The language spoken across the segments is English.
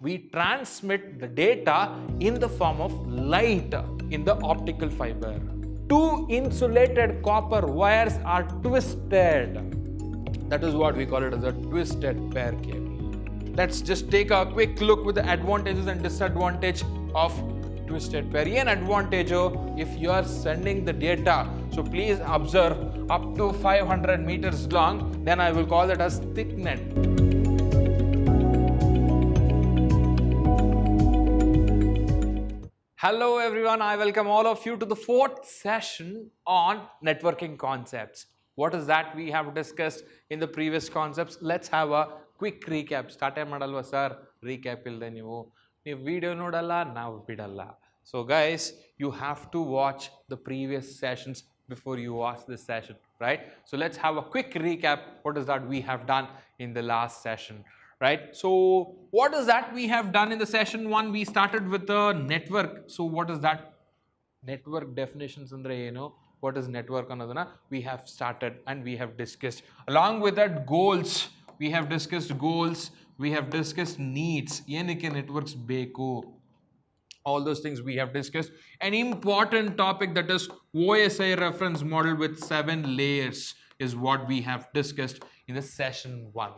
we transmit the data in the form of light in the optical fiber. Two insulated copper wires are twisted. That is what we call it as a twisted pair cable. Let's just take a quick look with the advantages and disadvantages of twisted pair. An advantage if you are sending the data, so please observe, up to 500 meters long, then I will call it as thick net. Hello everyone, I welcome all of you to the fourth session on networking concepts. What is that we have discussed in the previous concepts? Let's have a quick recap. Start madalva sir, recap ilde ನೀವು video ನೋಡಲ್ಲ ನಾವು ಬಿಡಲ್ಲ. So guys, you have to watch the previous sessions before you watch this session, right? So let's have a quick recap. What is that we have done in the last session? Right, so what is that we have done in the session 1? We started with the network. So what is that? Network definitions andre eno, what is network annodana we have started and we have discussed. Along with that, goals, we have discussed goals, we have discussed needs, ಏನಕ್ಕೆ networks ಬೇಕು, all those things we have discussed. An important topic, that is OSI reference model with 7 layers, is what we have discussed in the session 1.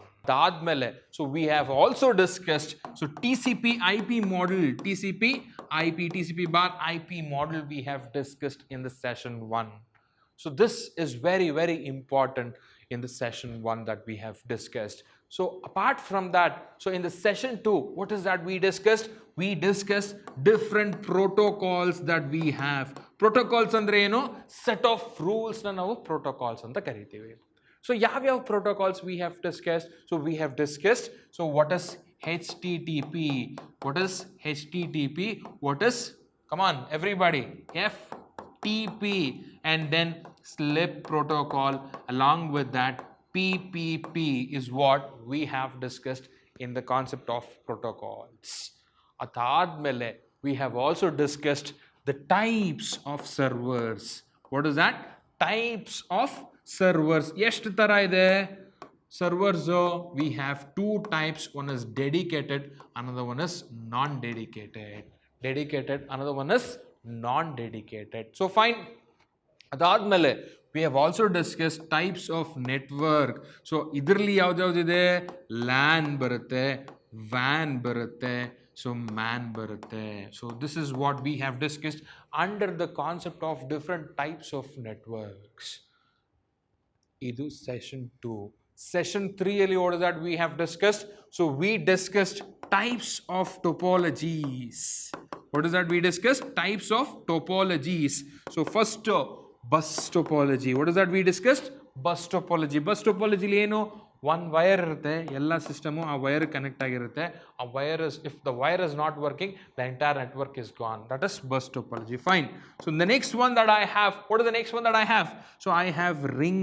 So we have also discussed, so TCP IP model, TCP bar IP model we have discussed in the session 1. So this is very, very important in the session 1 that we have discussed. So apart from that, so in the session 2, what is that we discussed? We discussed different protocols that we have. Protocols andre eno, set of rules na ನಾವು protocols ಅಂತ ಕರಿತೀವಿ. So ಯಾವ protocols we have discussed? So we have discussed, so what is HTTP? What is HTTP? What is, come on everybody, FTP, and then SLIP protocol. Along with that, PPP is what we have discussed in the concept of protocols. Adadmele, we have also discussed the types of servers. What is that? Types of servers. ಎಷ್ಟು ತರ ಇದೆ servers? We have 2 types. One is dedicated, another one is non-dedicated. Dedicated, another one is non-dedicated. So fine. ಅದಾದ್ಮೇಲೆ we have also discussed types of network. So ಇದರಲ್ಲಿ ಯಾವ್ದಿದೆ, LAN ಬರುತ್ತೆ, WAN ಬರುತ್ತೆ, so MAN ಬರುತ್ತೆ. So this is what we have discussed under the concept of different types of networks. Idu session 2. Session 3 ಅಲ್ಲಿ what is that we have discussed? So we discussed types of topologies. What is that we discussed? Types of topologies. So first, bus topology. What is that we discussed? Bus topology. Bus topology ಏನು, one wire ಇರುತ್ತೆ, ಎಲ್ಲ system ಆ wire connect ಆಗಿರುತ್ತೆ. ಆ wire is, if the wire is not working, the entire network is gone. That is bus topology. Fine. So the next one that I have, what is the next one that I have? So I have ring.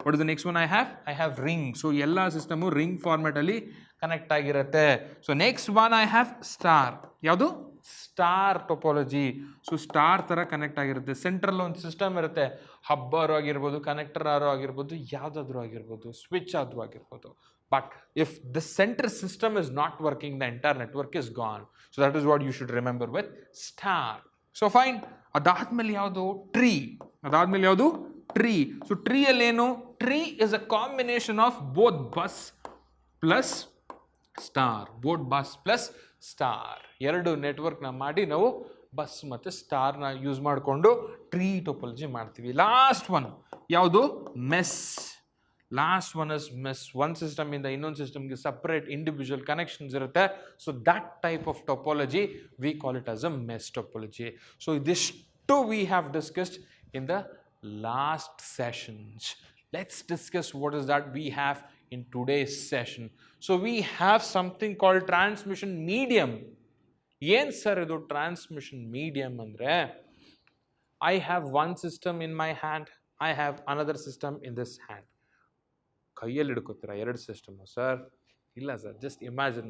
What is the next one I have? I have ring. So ಎಲ್ಲ system ring format ಅಲ್ಲಿ connect ಆಗಿರುತ್ತೆ. So next one I have star. ಯಾವುದು? Star topology. So star ತರ connect ಆಗಿರುತ್ತೆ. Central ಒಂದು system ಇರುತ್ತೆ, hub or ಆಗಿರ್ಬೋದು, connector ಆರು ಆಗಿರ್ಬೋದು, ಯಾವುದಾದ್ರೂ ಆಗಿರ್ಬೋದು, ಸ್ವಿಚ್ ಆದ್ರೂ ಆಗಿರ್ಬೋದು. But if the centre system is not working, the entire network is gone. So that is what you should remember with star. So fine. ಅದಾದ್ಮೇಲೆ ಯಾವುದು? ಟ್ರೀ. ಅದಾದ್ಮೇಲೆ ಯಾವುದು? ಟ್ರೀ. ಸೊ ಟ್ರೀ ಅಲ್ಲಿ ಏನು? Tree is a combination of both bus plus star. Both bus plus star, ಎರಡು ನೆಟ್ವರ್ಕ್ನ ಮಾಡಿ ನಾವು ಬಸ್ ಮತ್ತು ಸ್ಟಾರ್ನ ಯೂಸ್ ಮಾಡಿಕೊಂಡು ಟ್ರೀ ಟೋಪಾಲಜಿ ಮಾಡ್ತೀವಿ. ಲಾಸ್ಟ್ ಒನ್ ಯಾವುದು? Mesh. Last one is mesh. ಒಂದು ಸಿಸ್ಟಮಿಂದ ಇನ್ನೊಂದು ಸಿಸ್ಟಮ್ಗೆ ಸಪ್ರೇಟ್ ಇಂಡಿವಿಜುವಲ್ ಕನೆಕ್ಷನ್ಸ್ ಇರುತ್ತೆ. So that type of topology we call it as a mesh topology. So ಇದಿಷ್ಟು we have discussed in the last sessions. Let's discuss what is that we have in today's session. So we have something called transmission medium. Yen sir idu transmission medium andre, I have one system in my hand, I have another system in this hand. ಕೈಯಲ್ಲಿ ಹಿಡ್ಕೋತೀರಾ ಎರಡು system sir? ಇಲ್ಲ sir, just imagine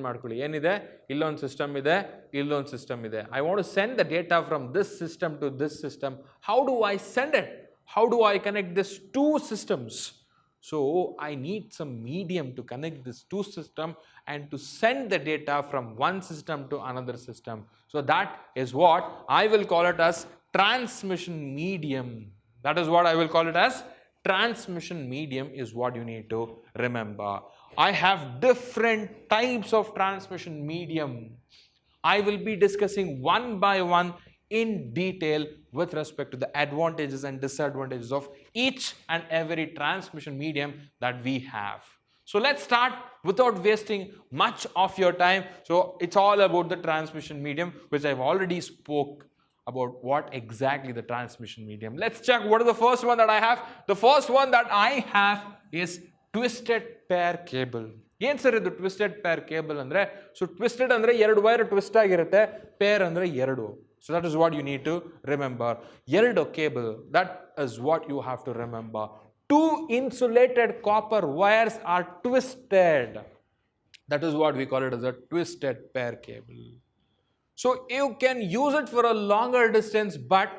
ಮಾಡ್ಕೊಳ್ಳಿ ಏನಿದೆ, ಇಲ್ಲೊಂದು system ಇದೆ, ಇಲ್ಲೊಂದು system ಇದೆ. I want to send the data from this system to this system. How do I send it? How do I connect this two systems? So I need some medium to connect this two system and to send the data from one system to another system. So that is what I will call it as transmission medium. That is what I will call it as transmission medium is what you need to remember. I have different types of transmission medium. I will be discussing one by one in detail with respect to the advantages and disadvantages of each and every transmission medium that we have. So let's start without wasting much of your time. So it's all about the transmission medium, which I've already spoke about what exactly the transmission medium. Let's check what is the first one that I have. The first one that I have is twisted pair cable. ಏನು sir ಇದು twisted peer cable ಅಂದರೆ? So twisted ಅಂದರೆ ಎರಡು wire twist ಆಗಿರುತ್ತೆ, peer ಅಂದರೆ ಎರಡು. So that is what you need to remember. ಎರಡು cable, that is what you have to remember. Two insulated copper wires are twisted. That is what we call it as a twisted pair cable. So you can use it for a longer distance, but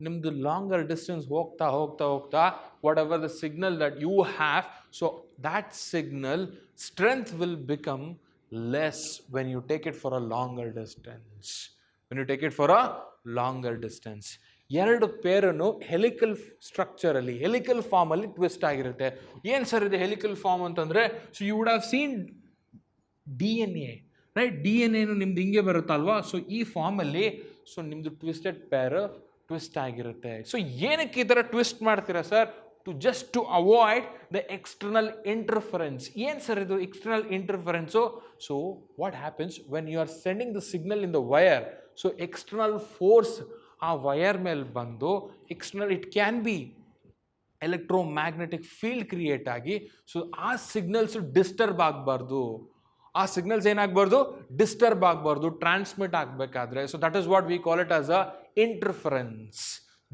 ನಿಮ್ದು longer distance ಹೋಗ್ತಾ ಹೋಗ್ತಾ ಹೋಗ್ತಾ whatever the signal that you have, so that signal strength will become less when you take it for a longer distance. When you take it for a longer distance, ಎರಡು ಪೇರನ್ನು helical ಸ್ಟ್ರಕ್ಚರಲ್ಲಿ, helical ಫಾರ್ಮಲ್ಲಿ twist ಆಗಿರುತ್ತೆ. ಏನು sir ಇದು helical form ಅಂತಂದರೆ? So you would have seen DNA, right? DNA ನಿಮ್ದು ಹಿಂಗೆ ಬರುತ್ತಲ್ವಾ? ಸೊ ಈ ಫಾರ್ಮಲ್ಲಿ ಸೊ ನಿಮ್ಮದು ಟ್ವಿಸ್ಟೆಡ್ ಪೇರ್ ಟ್ವಿಸ್ಟ್ ಆಗಿರುತ್ತೆ. ಸೊ ಏನಕ್ಕೆ ಈ ಥರ ಟ್ವಿಸ್ಟ್ ಮಾಡ್ತೀರಾ sir? to avoid the external interference. ಏನು ಸರ್ ಇದು external interference? So what happens when you are sending the signal in the wire, so external force ಆ ವಯರ್ ಮೇಲೆ ಬಂದು external, it can be electromagnetic field create ಆಗಿ, so ಆ signals disturb ಆಗಬಾರ್ದು. ಆ signals ಏನಾಗಬಾರ್ದು? Disturb ಆಗಬಾರ್ದು transmit ಆಗಬೇಕಾದ್ರೆ. So that is what we call it as a interference.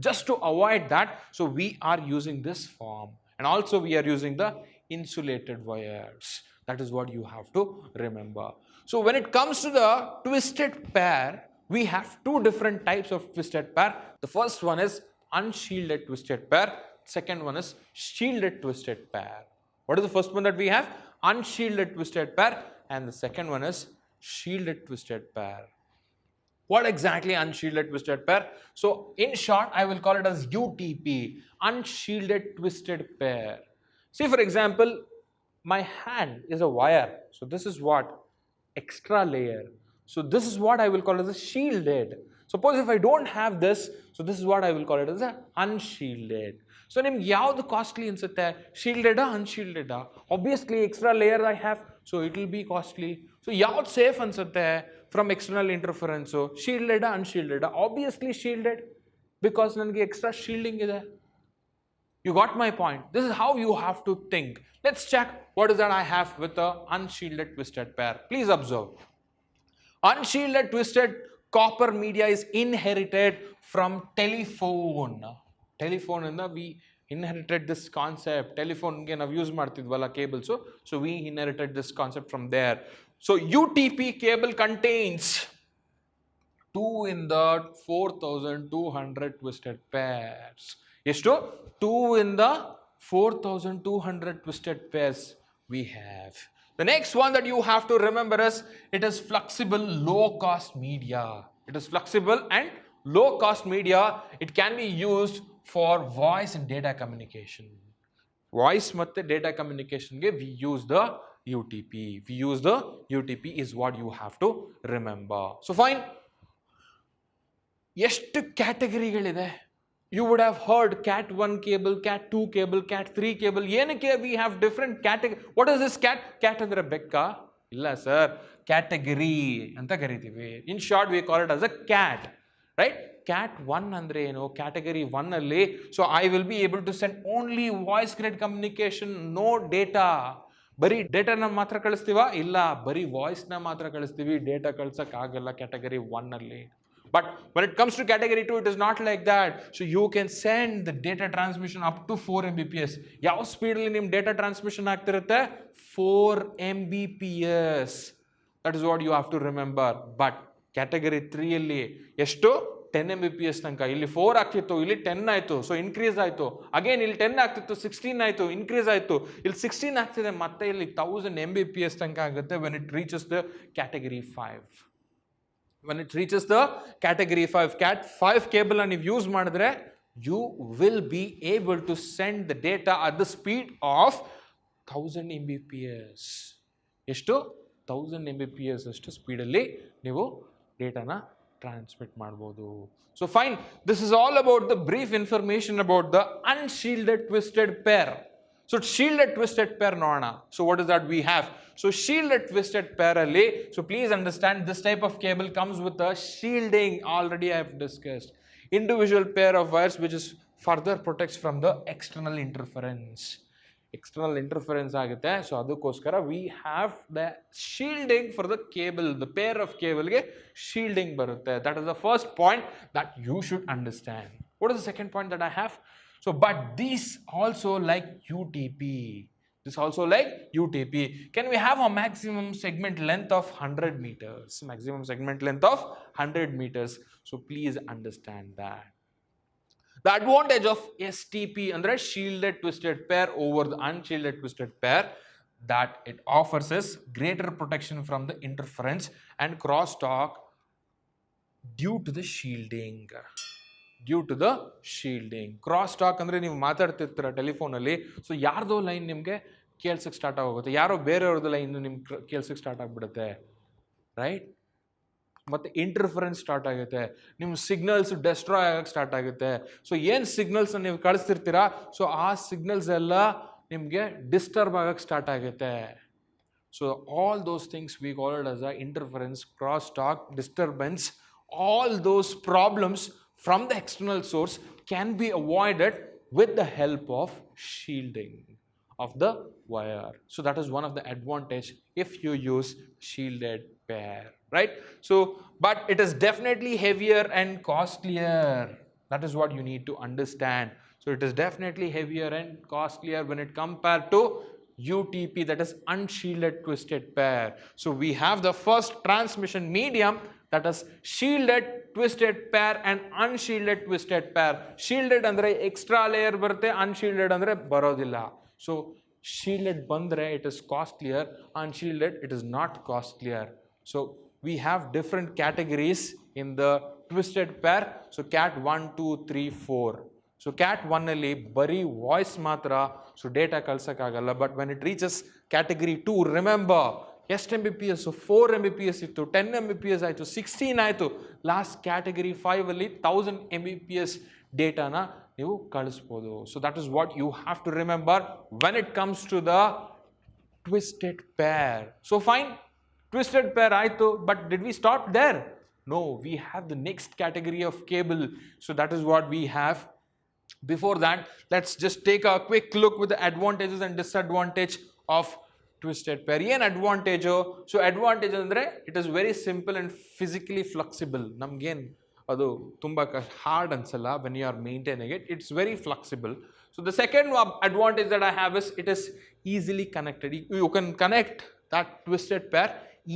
Just to avoid that, so we are using this form, and also we are using the insulated wires. That is what you have to remember. So when it comes to the twisted pair, we have two different types of twisted pair. The first one is unshielded twisted pair. Second one is shielded twisted pair. What is the first one that we have? Unshielded twisted pair, and the second one is shielded twisted pair. What exactly unshielded twisted pair? So in short, I will call it as UTP, unshielded twisted pair. See, for example, my hand is a wire. So this is what? Extra layer. So this is what I will call as a shielded. Suppose if I don't have this, so this is what I will call it as a unshielded. So ನಿಮ್ಗೆ ಯಾವುದು costly ಅನ್ಸುತ್ತೆ? ಶೀಲ್ಡೆಡಾ ಅನ್ಶೀಲ್ಡೆಡಾ? Obviously extra layer I have, so it will be costly. So ಯಾವ್ದು safe ಅನ್ಸುತ್ತೆ from external interference? ಶೀಲ್ಡೆಡಾ ಅನ್ಶೀಲ್ಡೆಡಾ? Obviously shielded, because ನನಗೆ ಎಕ್ಸ್ಟ್ರಾ ಶೀಲ್ಡಿಂಗ್ ಇದೆ. You got my point. This is how you have to think. Let's check what is that I have with the unshielded twisted pair. Please observe. Unshielded twisted copper media is inherited from telephone. Telephone ಇಂದ we inherited this concept. Telephone ಗೆ ನಾವು use ಮಾಡ್ತಿದ್ವಲ್ಲ cables, so we inherited this concept from there. So UTP cable contains 2 in the 4200 twisted pairs. ಎಷ್ಟು? 2 in the 4200 twisted pairs we have. The next one that you have to remember is it is flexible low cost media. It is flexible and low cost media. It can be used for voice and data communication. Voice ಮತ್ತು data communication ಗೆ we use the UTP. We use the UTP is what you have to remember. So fine. ಎಷ್ಟು ಕ್ಯಾಟಗರಿಗಳಿದೆ? You would have heard Cat 1 cable, Cat 2 cable, Cat 3 cable. ಏನಕ್ಕೆ we have different category? What is this cat? Cat ಅಂದರೆ ಬೆಕ್ಕ? ಇಲ್ಲ sir, category ಅಂತ ಕರಿತೀವಿ. In short, we call it as a cat, right? Cat 1 ಅಂದರೆ ಏನು? Category 1 ಅಲ್ಲಿ, so I will be able to send only voice grade communication, no data. ಬರೀ ಡೇಟಾನ ಮಾತ್ರ ಕಳಿಸ್ತೀವ? ಇಲ್ಲ, ಬರೀ ವಾಯ್ಸ್ನ ಮಾತ್ರ ಕಳಿಸ್ತೀವಿ, ಡೇಟಾ ಕಳ್ಸೋಕ್ಕಾಗಲ್ಲ ಕ್ಯಾಟಗರಿ 1 ಅಲ್ಲಿ. But when it comes to category 2, it is not like that. So you can send the data transmission up to 4 Mbps. ಯಾವ ಸ್ಪೀಡಲ್ಲಿ ನಿಮ್ಮ data transmission ಆಗ್ತಿರುತ್ತೆ? 4 Mbps. That is what you have to remember. But category 3 ಅಲ್ಲಿ ಎಷ್ಟು? 10 Mbps ತನಕ. ಇಲ್ಲಿ 4 ಆಗ್ತಿತ್ತು, ಇಲ್ಲಿ 10 ಆಯಿತು, ಸೊ ಇನ್ಕ್ರೀಸ್ ಆಯಿತು. ಅಗೇನ್ ಇಲ್ಲಿ 10 ಆಗ್ತಿತ್ತು, 16 ಆಯಿತು, ಇನ್ಕ್ರೀಸ್ ಆಯಿತು. ಇಲ್ಲಿ 16 ಆಗ್ತಿದೆ, ಮತ್ತೆ ಇಲ್ಲಿ 1000 Mbps ತನಕ ಆಗುತ್ತೆ when it reaches the category 5. When it reaches the category 5, Cat 5 cable ನೀವು ಯೂಸ್ ಮಾಡಿದ್ರೆ you will be able to send the data at the speed of 1000 Mbps. ಎಷ್ಟು? 1000 Mbps ಅಷ್ಟು ಸ್ಪೀಡಲ್ಲಿ ನೀವು ಡೇಟಾನ ಟ್ರಾನ್ಸ್ಮಿಟ್ ಮಾಡ್ಬೋದು. So fine, this is all about the brief information about the unshielded twisted pair. So shielded twisted pair ನೋಡೋಣ. So what is that we have? So shielded twisted pair ಅಲ್ಲಿ, so please understand this type of cable comes with a shielding. Already I have discussed individual pair of wires which is further protects from the external interference. External interference ಆಗುತ್ತೆ. So ಅದಕ್ಕೋಸ್ಕರ we have the shielding for the cable. The pair of cable ಗೆ shielding ಬರುತ್ತೆ. That is the first point that you should understand. What is the second point that I have? So but these also like UTP. This also like UTP. Can we have a maximum segment length of 100 meters? Maximum segment length of 100 meters. So please understand that. The advantage of STP andre shielded twisted pair over the unshielded twisted pair, that it offers us greater protection from the interference and crosstalk due to the shielding. Due to the shielding. Crosstalk ಅಂದ್ರೆ ನೀವು ಮಾತಾಡ್ತಿರ್ತೀರ ಟೆಲಿಫೋನಲ್ಲಿ, so ಯಾರ್ದೋ line ನಿಮಗೆ ಕೇಳ್ಸಕ್ಕೆ start ಆಗೋಗುತ್ತೆ, ಯಾರೋ ಬೇರೆಯವ್ರದ್ದು line ನಿಮ್ಗೆ ಕೇಳ್ಸಕ್ಕೆ start ಆಗಿಬಿಡುತ್ತೆ, right? ಮತ್ತು interference start ಆಗುತ್ತೆ, ನಿಮ್ಮ ಸಿಗ್ನಲ್ಸ್ ಡೆಸ್ಟ್ರಾಯ್ ಆಗಕ್ಕೆ ಸ್ಟಾರ್ಟ್ ಆಗುತ್ತೆ. ಸೊ ಏನು ಸಿಗ್ನಲ್ಸ್ನ ನೀವು ಕಳಿಸ್ತಿರ್ತೀರಾ, ಸೊ ಆ ಸಿಗ್ನಲ್ಸ್ ಎಲ್ಲ ನಿಮಗೆ ಡಿಸ್ಟರ್ಬ್ ಆಗಕ್ಕೆ ಸ್ಟಾರ್ಟ್ ಆಗುತ್ತೆ. So all those things we called as a interference, cross talk, disturbance, all those problems from the external source can be avoided with the help of shielding of the wire. So that is one of the advantage if you use shielded pair, right? So but it is definitely heavier and costlier. That is what you need to understand. So it is definitely heavier and costlier when it compared to UTP, that is unshielded twisted pair. So we have the first transmission medium, that is shielded twisted pair and unshielded twisted pair. Shielded andre extra layer barutte, unshielded andre barodilla. So shielded bandre it is costlier, unshielded it is not costlier. So we have different categories in the twisted pair. So cat 1 2 3 4. So cat 1 ಅಲ್ಲಿ ಬರೀ voice ಮಾತ್ರ, so data ಕಳ್ಸೋಕ್ಕಾಗಲ್ಲ. But when it reaches category 2, remember ಎಷ್ಟು Mbps? 4 Mbps ಇತ್ತು, 10 Mbps ಆಯಿತು, 16 ಆಯಿತು. Last category 5 ಅಲ್ಲಿ 1000 Mbps ಡೇಟಾನ ನೀವು ಕಳಿಸ್ಬೋದು. So that is what you have to remember when it comes to the twisted pair. So fine, twisted pair ಆಯಿತು, but did we stop there? No, we have the next category of cable. So that is what we have. Before that, let's just take a quick look with the advantages and disadvantage of twisted pair. Yen advantage? So advantage andre it is very simple and physically flexible. Namgen adu tumba hard ansalla when you are maintaining it. It's very flexible. So the second advantage that I have is it is easily connected. You can connect that twisted pair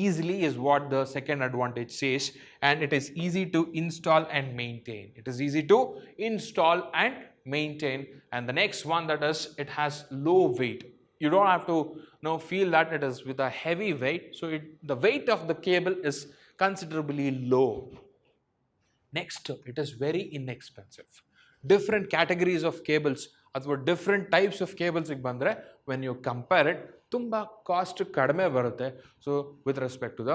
easily is what the second advantage says, and it is easy to install and maintain. It is easy to install and maintain. And the next one, that is it has low weight. You don't have to feel that it is with a heavy weight. So the weight of the cable is considerably low. Next, it is very inexpensive. Different categories of cables ಅಥವಾ different types of cables ಗೆ ಬಂದರೆ when you compare it, ತುಂಬ cost ಕಡಿಮೆ ಬರುತ್ತೆ. So with respect to the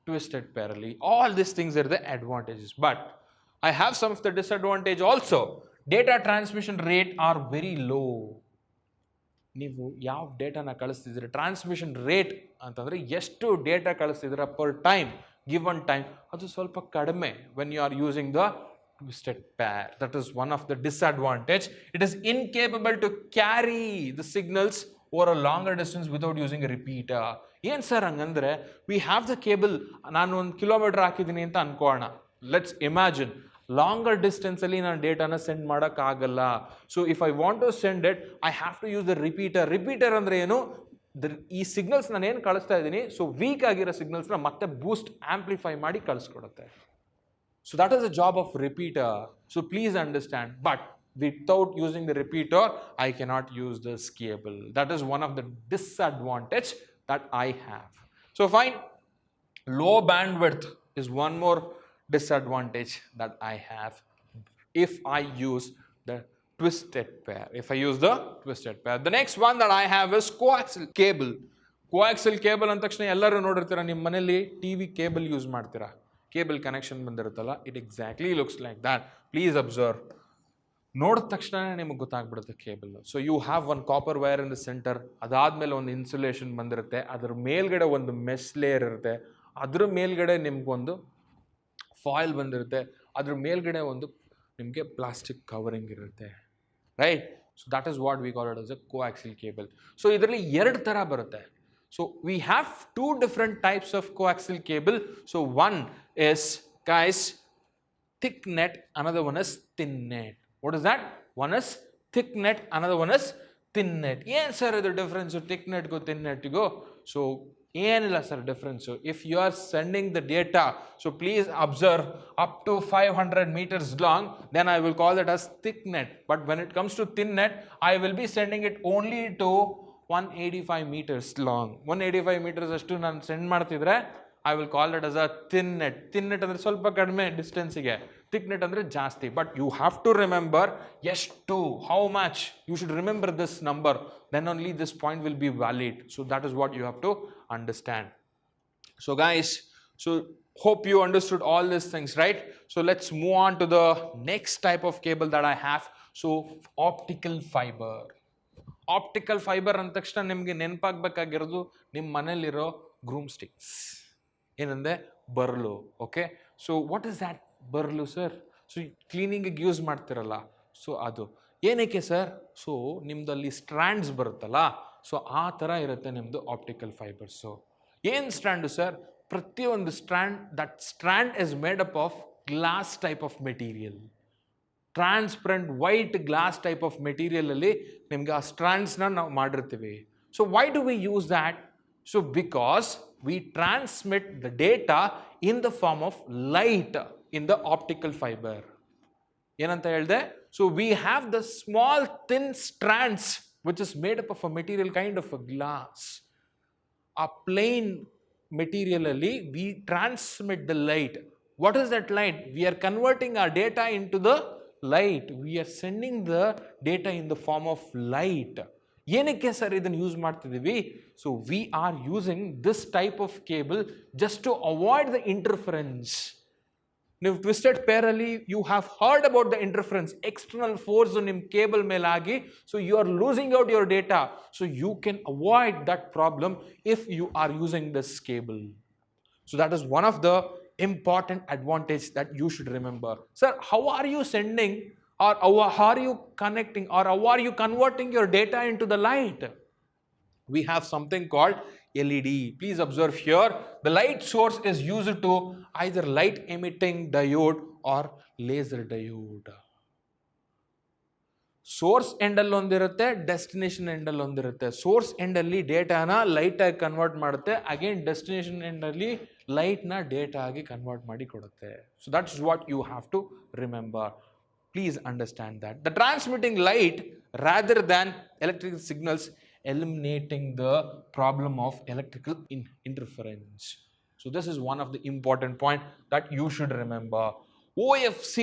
twisted pair ಅಲ್ಲಿ all this things are the advantages. But I have some of the disadvantage also. Data transmission rate are very low. ನೀವು ಯಾವ ಡೇಟಾನ ಕಳಿಸ್ತಿದ್ದೀರ, transmission rate ಅಂತಂದರೆ ಎಷ್ಟು ಡೇಟಾ ಕಳಿಸ್ತಿದ್ದೀರ ಪರ್ ಟೈಮ್, ಗಿವನ್ ಟೈಮ್, ಅದು ಸ್ವಲ್ಪ ಕಡಿಮೆ when you are using the twisted pair. That is one of the disadvantage. It is incapable to carry the signals over a longer distance without using a repeater. ಏನು sir ಹಂಗಂದ್ರೆ we have the cable, ನಾನು 1 kilometre ಹಾಕಿದ್ದೀನಿ ಅಂತ ಅನ್ಕೋಣ. Let's imagine longer ಡಿಸ್ಟೆನ್ಸಲ್ಲಿ ನಾನು ಡೇಟಾನ send ಮಾಡೋಕ್ಕಾಗಲ್ಲ. So if I want to send it I have to use the repeater. Repeater ಅಂದರೆ ಏನು? ಈ ಸಿಗ್ನಲ್ಸ್ ನಾನು ಏನು ಕಳಿಸ್ತಾ ಇದ್ದೀನಿ, ಸೊ ವೀಕ್ ಆಗಿರೋ ಸಿಗ್ನಲ್ಸ್ನ ಮತ್ತೆ ಬೂಸ್ಟ್ ಆಂಪ್ಲಿಫೈ ಮಾಡಿ ಕಳಿಸ್ಕೊಡುತ್ತೆ. So that is the job of repeater. So please understand. But without using the repeater, I cannot use this cable. That is one of the disadvantage that I have. So fine, low bandwidth is one more disadvantage that I have if I use the twisted pair. If I use the twisted pair. The next one that I have is coaxial cable. Coaxial cable ಅಂದ ತಕ್ಷಣ ಎಲ್ಲರೂ ನೋಡಿರ್ತೀರ, ನಿಮ್ಮ ಮನೇಲಿ TV cable use ಮಾಡ್ತೀರಾ, cable connection ಬಂದಿರುತ್ತಲ್ಲ, it exactly looks like that. Please observe. ನೋಡಿದ ತಕ್ಷಣ ನಿಮಗೆ ಗೊತ್ತಾಗ್ಬಿಡುತ್ತೆ cable. So you have one copper wire in the centre, ಅದಾದ್ಮೇಲೆ ಒಂದು ಇನ್ಸುಲೇಷನ್ ಬಂದಿರುತ್ತೆ, ಅದ್ರ ಮೇಲ್ಗಡೆ ಒಂದು ಮೆಶ್ ಲೇಯರ್ ಇರುತ್ತೆ, ಅದ್ರ ಮೇಲ್ಗಡೆ ನಿಮ್ಗೊಂದು ಫಾಯಿಲ್ ಬಂದಿರುತ್ತೆ, ಅದ್ರ ಮೇಲ್ಗಡೆ ಒಂದು ನಿಮಗೆ ಪ್ಲಾಸ್ಟಿಕ್ ಕವರಿಂಗ್ ಇರುತ್ತೆ, right? So that is what we call it as a coaxial cable. ಸೊ ಇದರಲ್ಲಿ ಎರಡು ಥರ ಬರುತ್ತೆ. So we have two different types of coaxial cable. So one is, guys, thick net, another one is thin net. What is that? One is thick net, another one is thin net. Yes sir, the difference thick net go thin net go. So ಏನಲ್ಲ sir difference. So if you are sending the data, so please observe, up to 500 meters long, then I will call it as thick net. But when it comes to thin net, I will be sending it only to 185 meters long. 185 meters ಅಷ್ಟು ನಾನು send ಮಾಡ್ತಿದ್ರೆ I will call it as a thin net. Thin net ಅಂದರೆ ಸ್ವಲ್ಪ ಕಡಿಮೆ ಡಿಸ್ಟೆನ್ಸಿಗೆ, thick net ಅಂದರೆ ಜಾಸ್ತಿ. But you have to remember ಎಷ್ಟು, how much, you should remember this number, then only this point will be valid. So that is what you have to understand. So guys, so hope you understood all these things, right? So let's move on to the next type of cable that I have. So optical fiber. Optical fibre ಅಂದ ತಕ್ಷಣ ನಿಮಗೆ ನೆನಪಾಗಬೇಕಾಗಿರೋದು ನಿಮ್ಮ ಮನೇಲಿರೋ broom sticks, ಏನಂದರೆ ಬರ್ಲು. Okay, so what is that ಬರ್ಲು sir? So ಕ್ಲೀನಿಂಗಿಗೆ ಯೂಸ್ ಮಾಡ್ತಿರಲ್ಲ, ಸೊ ಅದು ಏನಕ್ಕೆ ಸರ್? ಸೊ ನಿಮ್ಮದಲ್ಲಿ ಸ್ಟ್ರ್ಯಾಂಡ್ಸ್ ಬರುತ್ತಲ್ಲ, ಸೊ ಆ ಥರ ಇರುತ್ತೆ ನಿಮ್ಮದು ಆಪ್ಟಿಕಲ್ ಫೈಬರ್ಸು. ಏನು ಸ್ಟ್ರ್ಯಾಂಡು ಸರ್? ಪ್ರತಿಯೊಂದು strand, that strand is made up of glass type of material. Transparent white glass type of ಮೆಟೀರಿಯಲಲ್ಲಿ ನಿಮ್ಗೆ ಆ ಸ್ಟ್ರಾಂಡ್ಸ್ನ ನಾವು ಮಾಡಿರ್ತೀವಿ. So why do we use that? So because we transmit the data in the form of light in the optical fibre. ಏನಂತ ಹೇಳಿದೆ? So we have the small thin strands which is made up of a material kind of a glass. ಆ plain ಮೆಟೀರಿಯಲಲ್ಲಿ we transmit the light. What is that light? We are converting our data into the light. We are sending the data in the form of light. ಏನಕ್ಕೆ sir ಇದನ್ನು use ಮಾಡ್ತಿದ್ದೀವಿ? So we are using this type of cable just to avoid the interference. ನೀವು twisted ಪೇರಲ್ಲಿ you have heard about the interference, external force ನಿಮ್ಮ cable ಮೇಲಾಗಿ, so you are losing out your data. So you can avoid that problem if you are using this cable. So that is one of the important advantage that you should remember. Sir, how are you sending, or how are you connecting, or how are you converting your data into the light? We have something called LED. Please observe here, the light source is used to either light emitting diode or laser diode. Source ಎಂಡಲ್ಲಿ ಒಂದಿರುತ್ತೆ, destination ಎಂಡಲ್ಲಿ ಒಂದಿರುತ್ತೆ. Source ಎಂಡಲ್ಲಿ ಡೇಟಾನ ಲೈಟಾಗಿ convert ಮಾಡುತ್ತೆ, again destination ಎಂಡಲ್ಲಿ ಲೈಟ್ನ ಡೇಟಾ ಆಗಿ ಕನ್ವರ್ಟ್ ಮಾಡಿ ಕೊಡುತ್ತೆ. So that is what you have to remember. Please understand that the transmitting light rather than electrical signals eliminating the problem of electrical interference. So this is one of the important point that you should remember. OFC,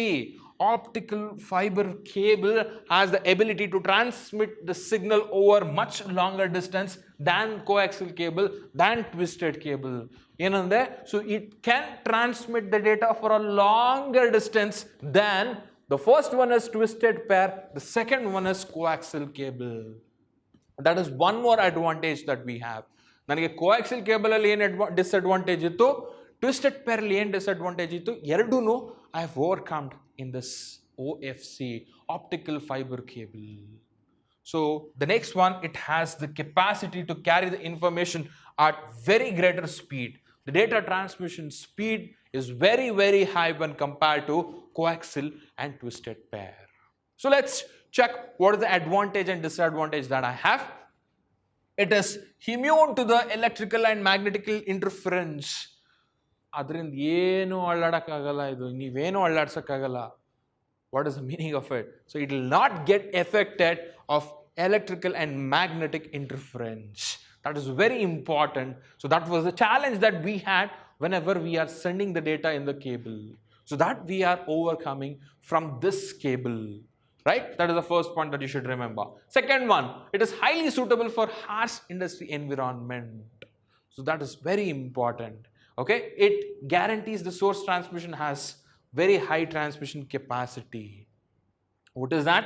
optical fiber cable, has the ability to transmit the signal over much longer distance than coaxial cable, than twisted cable. Enande, so it can transmit the data for a longer distance than the first one is twisted pair, the second one is coaxial cable. That is one more advantage that we have. ನನಗೆ coaxial cable ಅಲ್ಲಿ ಏನು disadvantage ಇತ್ತು, twisted pair ಅಲ್ಲಿ ಏನು disadvantage ಇತ್ತು, ಎರಡೂ I have overcome in this OFC, optical fiber cable. So the next one, it has the capacity to carry the information at very greater speed. The data transmission speed is very, very high when compared to coaxial and twisted pair. So let's check what is the advantage and disadvantage that I have. It is immune to the electrical and magnetic interference. ಅದರಿಂದ ಏನು ಅಳ್ಳಾಡೋಕ್ಕಾಗಲ್ಲ, ಇದು ನೀವೇನು ಅಳ್ಳಾಡ್ಸೋಕ್ಕಾಗಲ್ಲ. What is the meaning of it? So it will not get affected of electrical and magnetic interference. That is very important. So that was the challenge that we had whenever we are sending the data in the cable. So that we are overcoming from this cable. Right? That is the first point that you should remember. Second one, it is highly suitable for harsh industry environment. So that is very important. Okay? It guarantees the source transmission has very high transmission capacity. What is that?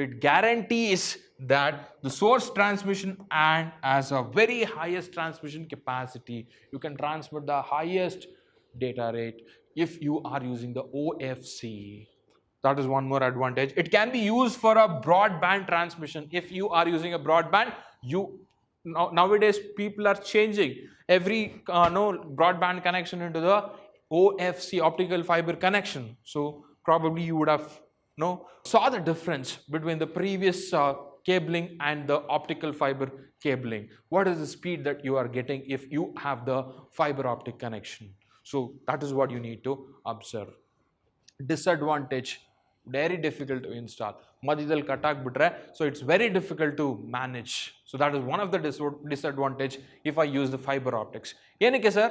It guarantees that the source transmission and has a very highest transmission capacity. You can transmit the highest data rate if you are using the OFC. That is one more advantage. It can be used for a broadband transmission. If you are using a broadband, nowadays people are changing every broadband connection into the OFC, optical fiber connection. So probably you would have saw the difference between the previous cabling and the optical fiber cabling. What is the speed that you are getting if you have the fiber optic connection? So that is what you need to observe. Disadvantage, very difficult to install. Madhidal cut agbitre, so it's very difficult to manage. So that is one of the disadvantage if I use the fiber optics. Yenike sir,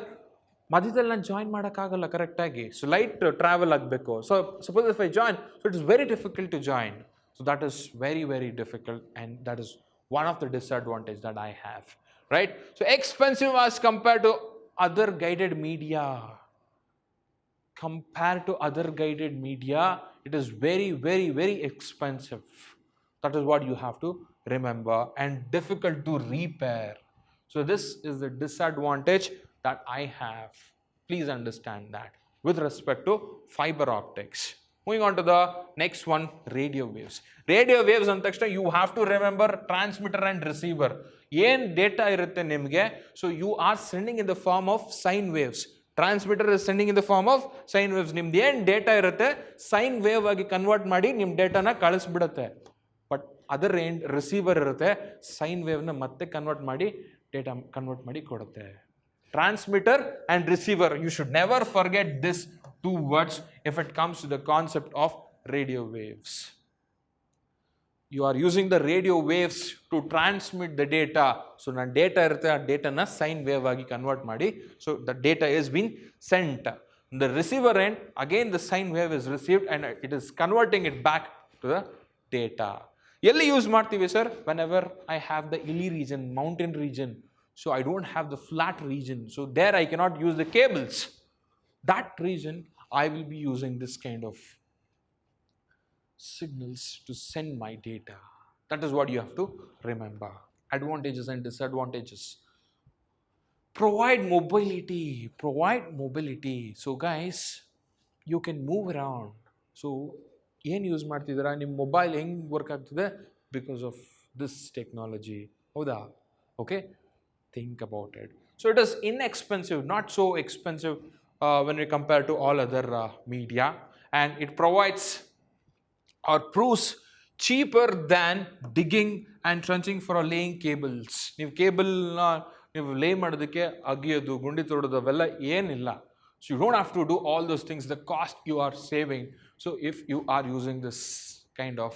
ಮಧ್ಯದಲ್ಲಿ ನಾನು join ಮಾಡೋಕ್ಕಾಗಲ್ಲ ಕರೆಕ್ಟಾಗಿ, so light travel ಆಗಬೇಕು. So suppose if I join, so it is very difficult to join. So that is very very difficult and that is one of the disadvantage that I have. Right? So expensive as compare to other guided media. Compared to other guided media, it is very, very, very expensive. That is what you have to remember, and difficult to repair. So this is the disadvantage that I have. Please understand that with respect to fiber optics. Moving on to the next one, radio waves. Radio waves and takshana you have to remember transmitter and receiver. Yen data irutte nimge, so you are sending in the form of sine waves. Transmitter is sending in the form of sine waves. Nimde yen data irutte sine wave agi convert ಮಾಡಿ ನಿಮ್ಮ ಡೇಟಾನ ಕಳಿಸ್ಬಿಡುತ್ತೆ. But other end receiver ಇರುತ್ತೆ, sine wave ನ ಮತ್ತೆ convert ಮಾಡಿ data convert ಮಾಡಿ ಕೊಡುತ್ತೆ. Transmitter and receiver, you should never forget this two words if it comes to the concept of radio waves. You are using the radio waves to transmit the data. So na data irutte, aa data na sine wave agi convert ಮಾಡಿ, so the data is being sent. The receiver end, again the sine wave is received and it is converting it back to the data. Elli use ಮಾಡ್ತೀವಿ sir? Whenever I have the hilly region, mountain region, so I don't have the flat region, so there I cannot use the cables. That region I will be using this kind of signals to send my data. That is what you have to remember. Advantages and disadvantages. Provide mobility. So guys, you can move around. So ಏನು use ಮಾಡ್ತಿದ್ದೀರಾ, ನಿಮ್ಮ mobile ಹೆಂಗೆ work ಆಗ್ತಿದೆ because of this technology. ಹೌದಾ? Okay, think about it. So it is inexpensive, not so expensive when we compare to all other media, and it provides or proves cheaper than digging and trenching for laying cables. ನೀವು ಕೇಬಲ್ನ ನೀವು ಲೇ ಮಾಡೋದಕ್ಕೆ ಅಗಿಯೋದು, ಗುಂಡಿ ತೊಡೋದು ಅವೆಲ್ಲ ಏನಿಲ್ಲ. So you don't have to do all those things, the cost you are saving. So if you are using this kind of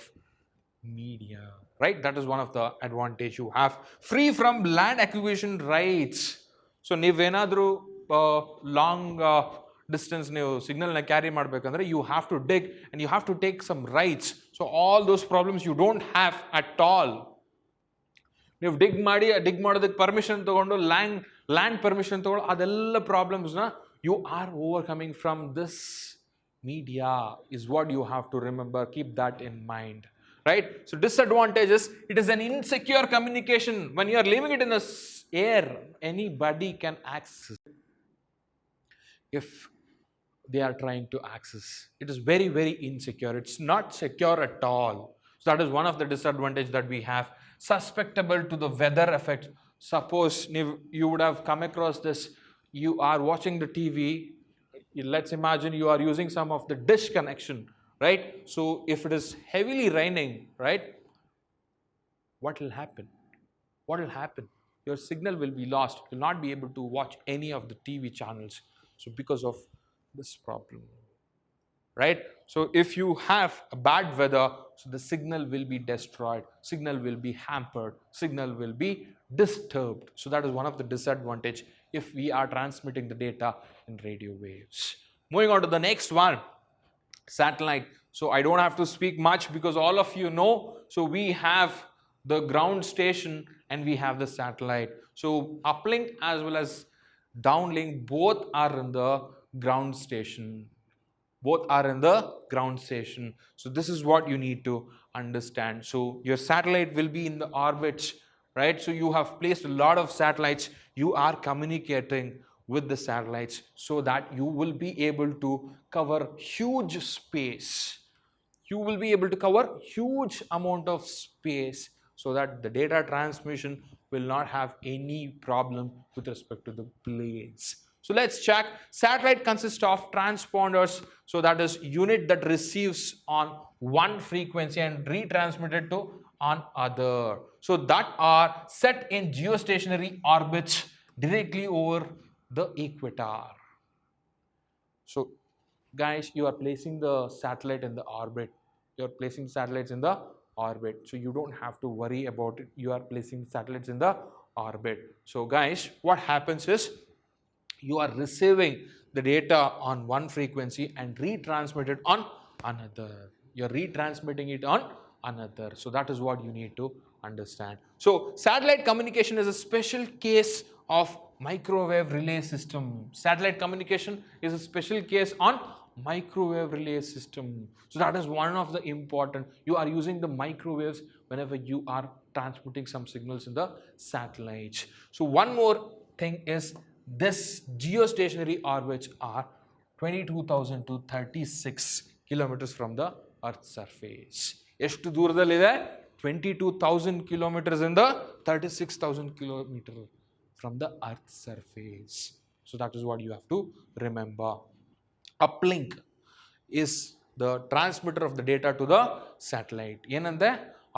media, right, that is one of the advantage you have. Free from land acquisition rights. So ನೀವೇನಾದರೂ long distance ನೀವು ಸಿಗ್ನಲ್ನ carry ಮಾಡಬೇಕಂದ್ರೆ you have to dig and you have to take some rights. So all those problems you don't have at all. ನೀವು ಡಿಗ್ ಮಾಡೋದಕ್ಕೆ permission ತೊಗೊಂಡು land permission ತೊಗೊಂಡು ಅದೆಲ್ಲ ಪ್ರಾಬ್ಲಮ್ಸ್ನ you are overcoming from this media is what you have to remember. Keep that in mind. Right? So disadvantages, it is an insecure communication. When you are leaving it in the air, anybody can access it. If they are trying to access, it is very, very insecure. It's not secure at all. So that is one of the disadvantages that we have. Susceptible to the weather effect. Suppose you would have come across this, you are watching the TV, let's imagine you are using some of the dish connection, right? So if it is heavily raining, right, what will happen? Your signal will be lost. You will not be able to watch any of the TV channels. So because of this problem, right? So if you have a bad weather, so the signal will be destroyed, signal will be hampered, signal will be disturbed. So that is one of the disadvantage if we are transmitting the data in radio waves. Moving on to the next one, satellite. So I don't have to speak much because all of you know. So we have the ground station and we have the satellite. So uplink as well as downlink both are in the ground station. Both are in the ground station. So this is what you need to understand. So your satellite will be in the orbits, right? So you have placed a lot of satellites. You are communicating with the satellites so that you will be able to cover huge space. You will be able to cover huge amount of space so that the data transmission will not have any problem with respect to the planes. So let's check. Satellite consists of transponders. So that is unit that receives on one frequency and retransmitted to on other. So that are set in geostationary orbits directly over the equator. So guys, you are placing the satellite in the orbit. You are placing satellites in the orbit. So you don't have to worry about it. You are placing satellites in the orbit. So guys, what happens is you are receiving the data on one frequency and retransmit it on another. You're retransmitting it on another. So that is what you need to understand. So satellite communication is a special case of microwave relay system. Satellite communication is a special case on microwave relay system. So that is one of the important. You are using the microwaves whenever you are transmitting some signals in the satellites. So one more thing is this geostationary orbits are 22,000 to 36 kilometers from the Earth's surface. ಎಷ್ಟು ದೂರದಲ್ಲಿದೆ? 22,000 kilometers in the 36,000 kilometers from the Earth's surface. So that is what you have to remember. Uplink is the transmitter of the data to the satellite. ಏನಂದ್ರೆ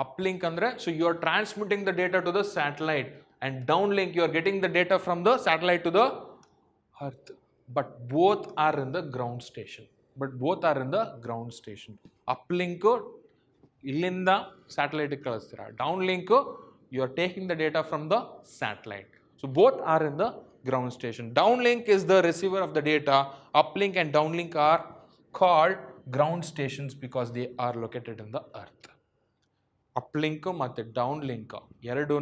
uplink ಅಂದ್ರೆ so you are transmitting the data to the satellite, and downlink you are getting the data from the satellite to the Earth, but both are in the ground station. Uplink illinda satellite ಕಳಿಸ್ತೀರಾ, downlink you are taking the data from the satellite. So both are in the ground station. Downlink is the receiver of the data. Uplink and downlink are called ground stations because they are located in the earth. Uplink ಮತ್ತು downlink ಎರಡೂ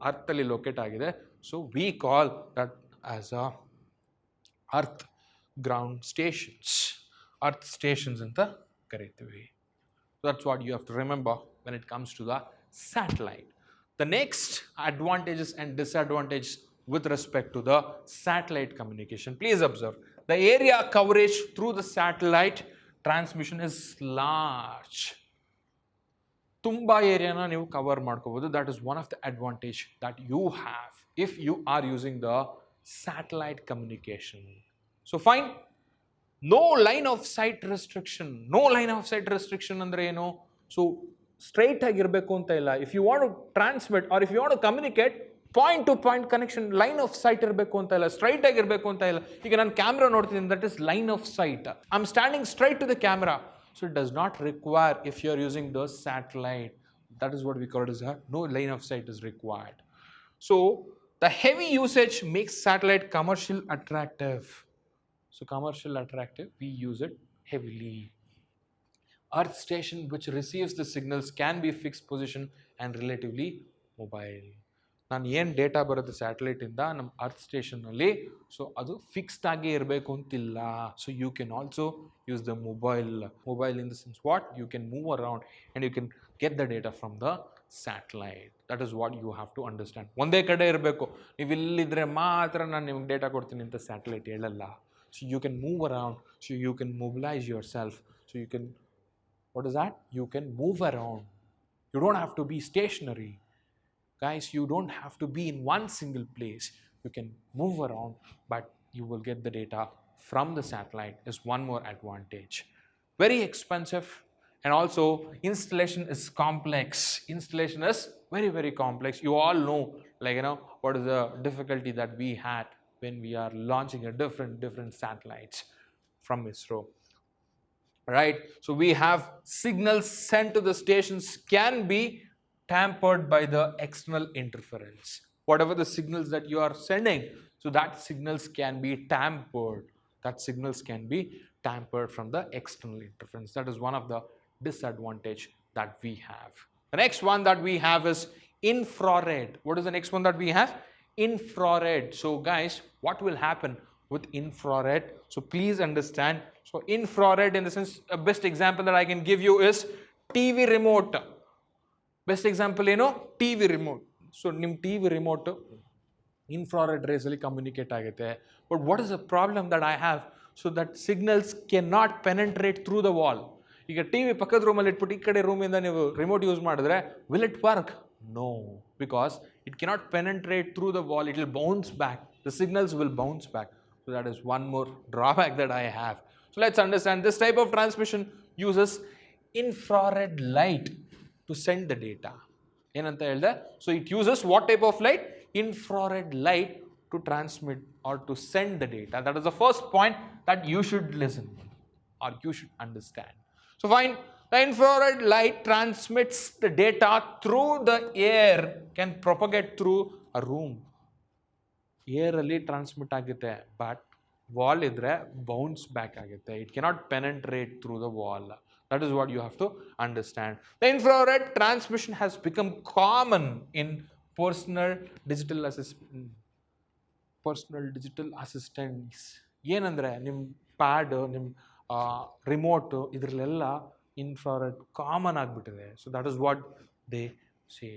earth ಅಲ್ಲಿ locate ಆಗಿದೆ. So we call that as a earth ground stations. Earth stations ಅಂತ ಕರೀತೀವಿ. That's what you have to remember when it comes to the satellite. The next advantages and disadvantages with respect to the satellite communication. Please observe. The area coverage through the satellite transmission is large. Tumba area na ನೀವು cover ಮಾಡ್ಕೋಬಹುದು. That is one of the advantage that you have if you are using the satellite communication. So fine. No line of sight restriction. No line of sight restriction ಅಂದ್ರೆ ಏನು? So straight ಆಗಿರಬೇಕು ಅಂತ ಇಲ್ಲ. If you want to transmit or if you want to communicate, point to point connection, line of sight ಇರಬೇಕು ಅಂತ ಇಲ್ಲ, straight ಆಗಿರಬೇಕು ಅಂತ ಇಲ್ಲ. ಈಗ ನಾನು ಕ್ಯಾಮ್ರಾ ನೋಡ್ತೀನಿ, that is line of sight. I'm standing straight to the camera. So it does not require if you are using the satellite. That is what we call it as no line of sight is required. So the heavy usage makes satellite commercial attractive. So commercial attractive, we use it heavily. Earth station which receives the signals can be fixed position and relatively mobile. ನಾನು ಏನು data ಬರುತ್ತೆ ಸ್ಯಾಟಲೈಟಿಂದ ನಮ್ಮ earth ಸ್ಟೇಷನ್ನಲ್ಲಿ, so ಅದು fixed ಆಗಿ ಇರಬೇಕು ಅಂತಿಲ್ಲ. So you can also use the mobile in the sense what you can move around and you can get the data from the satellite. That is what you have to understand. ಒಂದೇ ಕಡೆ ಇರಬೇಕು, ನೀವು ಇಲ್ಲಿದ್ದರೆ ಮಾತ್ರ ನಾನು ನಿಮ್ಗೆ data ಕೊಡ್ತೀನಿ ಅಂತ ಸ್ಯಾಟಲೈಟ್ ಹೇಳಲ್ಲ. So you can move around, so you can mobilize yourself, so you can, what is that? You can move around. You don't have to be stationary. Guys, you don't have to be in one single place. You can move around, but you will get the data from the satellite is one more advantage. Very expensive, and also installation is complex. Installation is very, very complex. You all know, like, what is the difficulty that we had when we are launching a different satellites from ISRO. Right? So we have signals sent to the stations can be tampered by the external interference. Whatever the signals that you are sending, so that signals can be tampered. That signals can be tampered from the external interference. That is one of the disadvantage that we have. The next one that we have is infrared. What is the next one that we have? Infrared. So guys, what will happen with infrared? So please understand. So infrared, in the sense, a best example that I can give you is TV remote. Best example, TV remote. So nim TV remote infrared rays ಅಲ್ಲಿ communicate ಆಗುತ್ತೆ. But what is the problem that I have? So that signals cannot penetrate through the wall. ಈಗ TV ಪಕ್ಕದ ರೂಮಲ್ಲಿ ಇಟ್ಬಿಟ್ಟು ಈ ಕಡೆ ರೂಮಿಂದ ನೀವು remote use ಮಾಡಿದ್ರೆ will it work? No, because it cannot penetrate through the wall. It will bounce back. The signals will bounce back. So that is one more drawback that I have. So let's understand, this type of transmission uses infrared light to send the data. ಏನಂತ ಹೇಳಿದೆ? So it uses what type of light? Infrared light to transmit or to send the data. That is the first point that you should listen or you should understand. So fine, the infrared light transmits the data through the air, can propagate through a room. Air ಅಲ್ಲಿ transmit ಆಗುತ್ತೆ, but wall ಇದ್ರೆ bounce back ಆಗುತ್ತೆ. It cannot penetrate through the wall. That is what you have to understand. The infrared transmission has become common in personal digital assistants. ಏನಂದ್ರೆ ನಿಮ್ಮ pad, ನಿಮ್ಮ remote ಇದರಲ್ಲೆಲ್ಲ infrared common ಆಗ್ಬಿಟ್ಟಿದೆ. So that is what they say.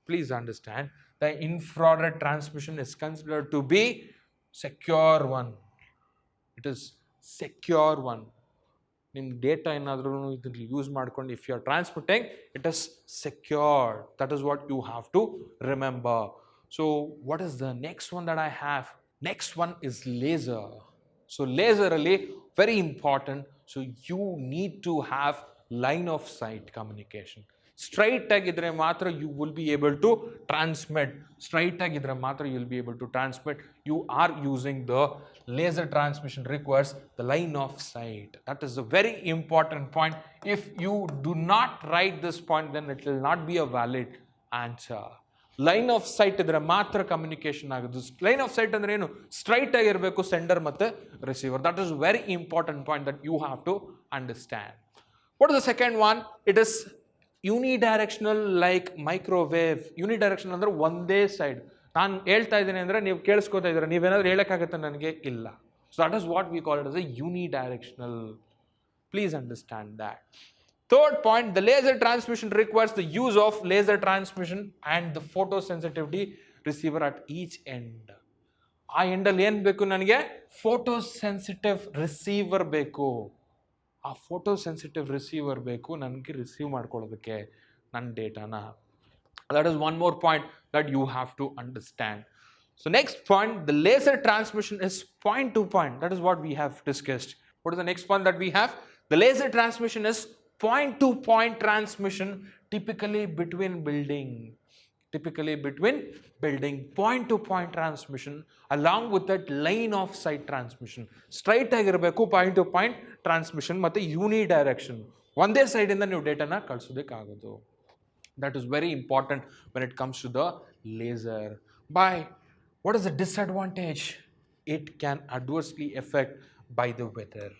Please understand, the infrared transmission is considered to be secure one. It is secure one. ನಿಮ್ಮ data ಏನಾದರೂ ಇದರಲ್ಲಿ use ಮಾಡ್ಕೊಂಡು if you are transmitting, it is secure. That is what you have to remember. So what is the next one that I have? Next one is laser. So laser ಅಲ್ಲಿ very important. So you need to have line of sight communication. Straight ಆಗಿದ್ರೆ ಮಾತ್ರ you will be able to transmit. Straight ಆಗಿದ್ರೆ ಮಾತ್ರ you will be able to transmit. You are using the laser transmission requires the line of sight. That is a very important point. If you do not write this point, then it will not be a valid answer. Line off site ಇದ್ರೆ ಮಾತ್ರ communication ಆಗೋದು. Line off site ಅಂದ್ರೆ ಏನು? Straight ಆಗಿರಬೇಕು sender ಮತ್ತೆ receiver. That is very important point that you have to understand. What is the second one? It is unidirectional like microwave. Unidirectional ಅಂದ್ರೆ ಒಂದೇ side. ನಾನು ಹೇಳ್ತಾ ಇದ್ದೀನಿ ಅಂದರೆ ನೀವು ಕೇಳಿಸ್ಕೊತಾ ಇದ್ದೀರಾ, ನೀವೇನಾದ್ರೂ ಹೇಳೋಕ್ಕಾಗತ್ತೆ ನನಗೆ? ಇಲ್ಲ. So that is what we call it as a unidirectional. Please understand that. Third point, the laser transmission requires the use of laser transmission and the photosensitivity receiver at each end. ಆ ಎಂಡಲ್ಲಿ ಏನು ಬೇಕು ನನಗೆ? ಫೋಟೋಸೆನ್ಸಿಟಿವ್ receiver ಬೇಕು. ಆ ಫೋಟೋಸೆನ್ಸಿಟಿವ್ receiver ಬೇಕು ನನಗೆ receive ಮಾಡ್ಕೊಳ್ಳೋದಕ್ಕೆ ನನ್ನ ಡೇಟಾನ. That is one more point that you have to understand. So next point, the laser transmission is point to point. That is what we have discussed. What is the next point that we have? The laser transmission is point to point transmission, typically between building. Point to point transmission along with that line of sight transmission. Straight ಆಗಿರಬೇಕು point to point transmission ಮತ್ತೆ unidirection. ಒಂದೇ side ಇಂದ ನೀವು ಡೇಟಾನ ಕಳಿಸೋದಕ್ಕಾಗೋದು. That is very important when it comes to the laser. By what is the disadvantage? It can adversely affect by the weather.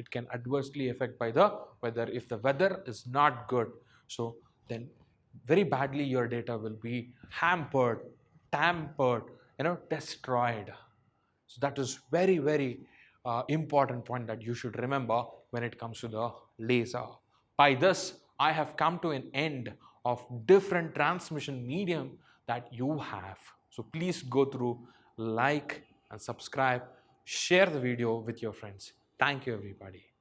It can adversely affect by the weather. If the weather is not good, so then very badly your data will be hampered, tampered, destroyed. So that is very important point that you should remember when it comes to the laser. By this, I have come to an end of different transmission medium that you have. So please go through, like and subscribe, share the video with your friends. Thank you everybody.